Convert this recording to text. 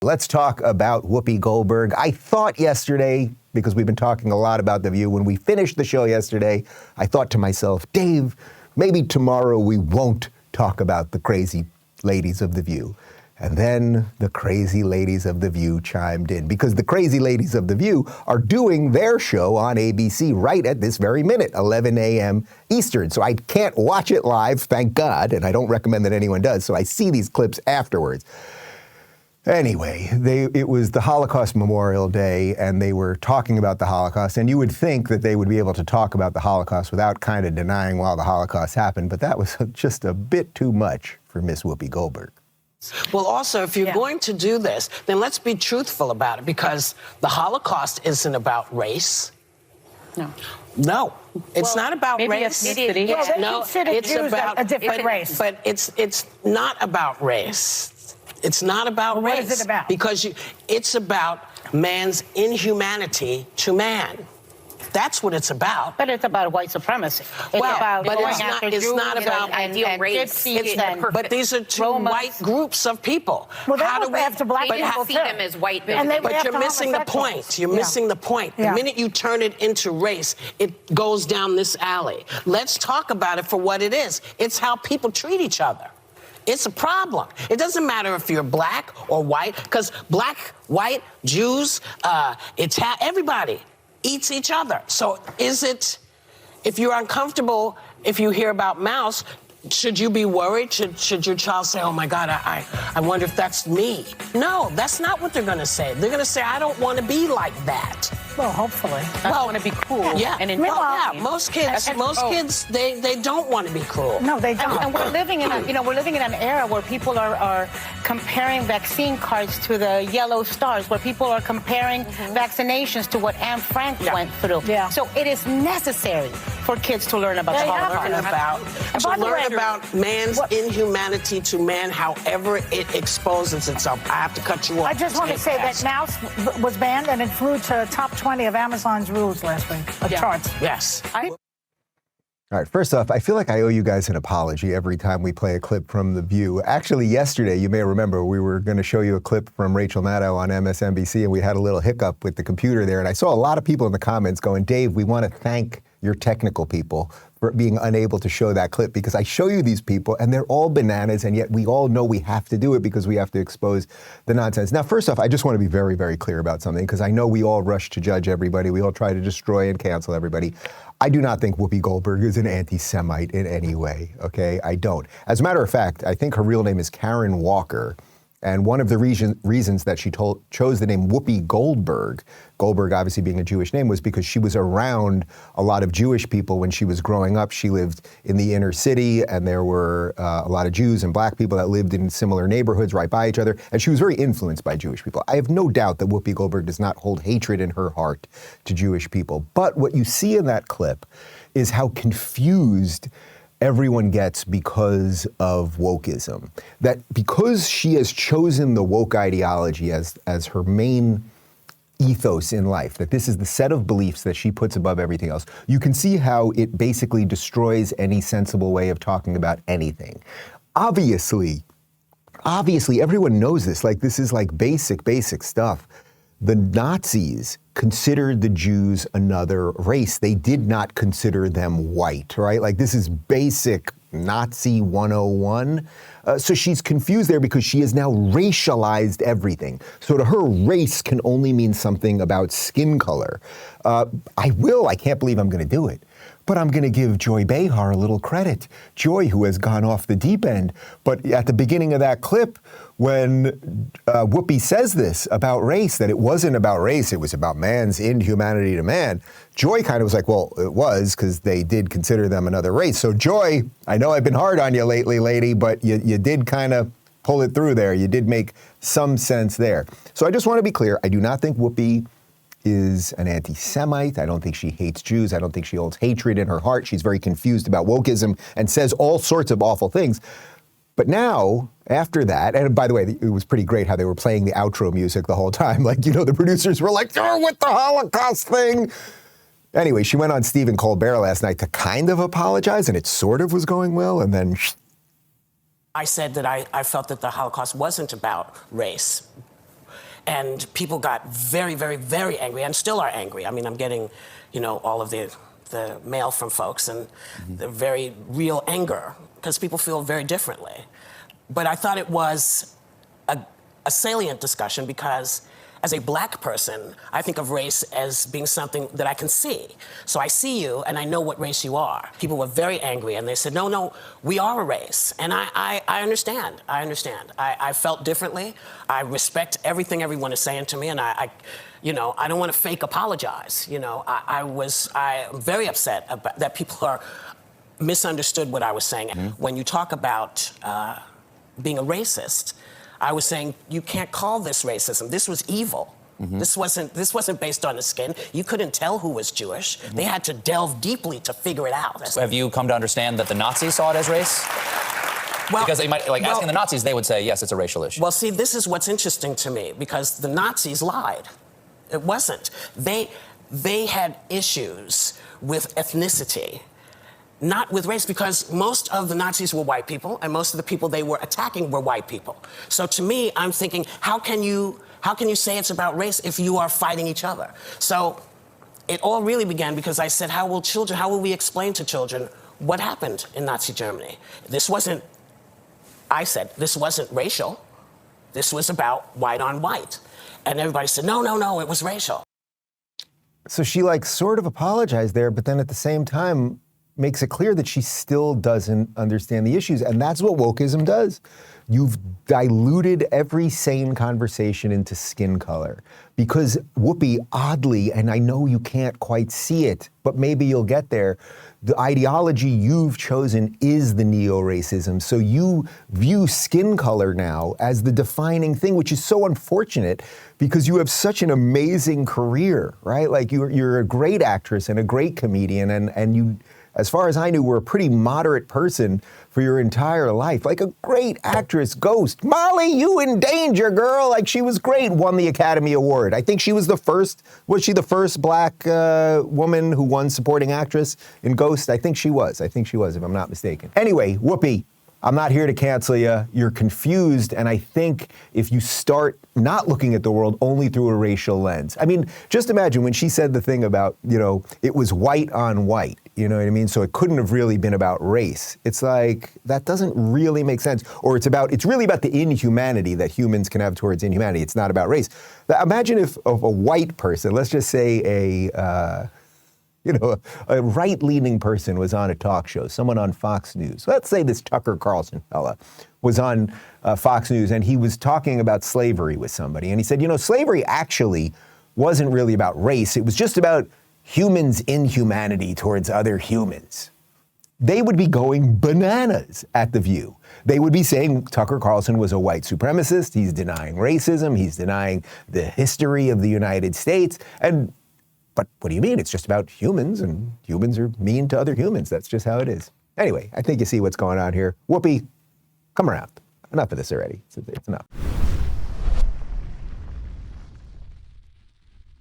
Let's talk about Whoopi Goldberg. I thought yesterday, because we've been talking a lot about The View, when we finished the show yesterday, I thought to myself, Dave, maybe tomorrow we won't talk about the crazy ladies of The View. And then the crazy ladies of The View chimed in, because the crazy ladies of The View are doing their show on ABC right at this very minute, 11 a.m. Eastern. So I can't watch it live, thank God, and I don't recommend that anyone does. So I see these clips afterwards. Anyway, it was the Holocaust Memorial Day, and they were talking about the Holocaust, and you would think that they would be able to talk about the Holocaust without kind of denying while the Holocaust happened, but that was just a bit too much for Miss Whoopi Goldberg. Well, also, if you're going to do this, then let's be truthful about it, because the Holocaust isn't about race. No, it's not about race. It's about a different race. But it's not about race. It's not about race. What is it about? Because it's about man's inhumanity to man. That's what it's about. But it's about white supremacy. It's not about ideal race. But these are two white groups of people. Well, they have to black people see them as white people. But you're missing the point. You're missing the point. The minute you turn it into race, it goes down this alley. Let's talk about it for what it is. It's how people treat each other. It's a problem. It doesn't matter if you're black or white, because black, white, Jews, everybody eats each other. So if you're uncomfortable, if you hear about mouse, should you be worried? Should your child say, oh my God, I wonder if that's me? No, that's not what they're gonna say. They're gonna say, I don't wanna be like that. Well, hopefully. I want to be cool. Yeah. Most kids, they don't want to be cruel. No, they don't. And we're living in an era where people are comparing vaccine cards to the yellow stars, where people are comparing vaccinations to what Anne Frank went through. Yeah. So it is necessary for kids to learn about the Holocaust. To learn about man's inhumanity to man, however it exposes itself. I have to cut you off. I just want to say that mouse was banned, and it flew to top 20 of Amazon's rules last week, charts. Yes. All right, first off, I feel like I owe you guys an apology every time we play a clip from The View. Actually, yesterday, you may remember, we were going to show you a clip from Rachel Maddow on MSNBC, and we had a little hiccup with the computer there. And I saw a lot of people in the comments going, Dave, we want to thank your technical people for being unable to show that clip, because I show you these people and they're all bananas, and yet we all know we have to do it because we have to expose the nonsense. Now, first off, I just want to be very, very clear about something, because I know we all rush to judge everybody. We all try to destroy and cancel everybody. I do not think Whoopi Goldberg is an anti-Semite in any way, okay? I don't. As a matter of fact, I think her real name is Karen Walker. And one of the reasons that she chose the name Whoopi Goldberg, Goldberg obviously being a Jewish name, was because she was around a lot of Jewish people when she was growing up. She lived in the inner city, and there were a lot of Jews and black people that lived in similar neighborhoods right by each other, and she was very influenced by Jewish people. I have no doubt that Whoopi Goldberg does not hold hatred in her heart to Jewish people. But what you see in that clip is how confused everyone gets because of wokeism. That because she has chosen the woke ideology as her main ethos in life, that this is the set of beliefs that she puts above everything else, you can see how it basically destroys any sensible way of talking about anything. Obviously, everyone knows this. Like, this is like basic stuff. The Nazis considered the Jews another race. They did not consider them white, right? Like, this is basic Nazi 101. So she's confused there because she has now racialized everything. So to her, race can only mean something about skin color. I can't believe I'm going to do it, but I'm going to give Joy Behar a little credit. Joy, who has gone off the deep end. But at the beginning of that clip, when Whoopi says this about race, that it wasn't about race, it was about man's inhumanity to man, Joy kind of was like, well, it was, because they did consider them another race. So Joy, I know I've been hard on you lately, lady, but you did kind of pull it through there. You did make some sense there. So I just want to be clear. I do not think Whoopi is an anti-Semite. I don't think she hates Jews. I don't think she holds hatred in her heart. She's very confused about wokeism and says all sorts of awful things. But now, after that, and by the way, it was pretty great how they were playing the outro music the whole time. Like, you know, the producers were like, oh, with the Holocaust thing. Anyway, she went on Stephen Colbert last night to kind of apologize, and it sort of was going well, and then I said that I felt that the Holocaust wasn't about race. And people got very, very, very angry, and still are angry. I mean, I'm getting, all of the mail from folks, and the very real anger, because people feel very differently. But I thought it was a salient discussion because as a black person, I think of race as being something that I can see. So I see you and I know what race you are. People were very angry and they said, no, we are a race. And I understand. I felt differently. I respect everything everyone is saying to me, and I don't want to fake apologize. I'm very upset about that people are misunderstood what I was saying. When you talk about being a racist, I was saying you can't call this racism. This was evil. This wasn't based on the skin. You couldn't tell who was Jewish. They had to delve deeply to figure it out. Have you come to understand that the Nazis saw it as race? Well, because they might, asking the Nazis, they would say, yes, it's a racial issue. Well, see, this is what's interesting to me, because the Nazis lied. It wasn't. They had issues with ethnicity, not with race, because most of the Nazis were white people, and most of the people they were attacking were white people. So to me, I'm thinking, how can you say it's about race if you are fighting each other? So it all really began because I said, how will we explain to children what happened in Nazi Germany? I said, this wasn't racial. This was about white on white. And everybody said, no, it was racial. So she sort of apologized there, but then at the same time makes it clear that she still doesn't understand the issues. And that's what wokeism does. You've diluted every sane conversation into skin color. Because Whoopi, oddly, and I know you can't quite see it, but maybe you'll get there, the ideology you've chosen is the neo-racism. So you view skin color now as the defining thing, which is so unfortunate because you have such an amazing career, right? You're a great actress and a great comedian, and you, as far as I knew, were a pretty moderate person for your entire life. Like a great actress, Ghost. Molly, you in danger, girl. She was great, won the Academy Award. I think she was was she the first black woman who won supporting actress in Ghost? I think she was, if I'm not mistaken. Anyway, Whoopi, I'm not here to cancel you. You're confused, and I think if you start not looking at the world only through a racial lens. I mean, just imagine when she said the thing about, it was white on white, you know what I mean? So it couldn't have really been about race. It's that doesn't really make sense. Or it's really about the inhumanity that humans can have towards inhumanity. It's not about race. Imagine if a white person, let's just say a right-leaning person was on a talk show, someone on Fox News. Let's say this Tucker Carlson fella was on Fox News, and he was talking about slavery with somebody. And he said, slavery actually wasn't really about race. It was just about humans' inhumanity towards other humans. They would be going bananas at The View. They would be saying Tucker Carlson was a white supremacist. He's denying racism. He's denying the history of the United States. But what do you mean? It's just about humans, and humans are mean to other humans. That's just how it is. Anyway, I think you see what's going on here. Whoopi, come around. Enough of this already. It's enough.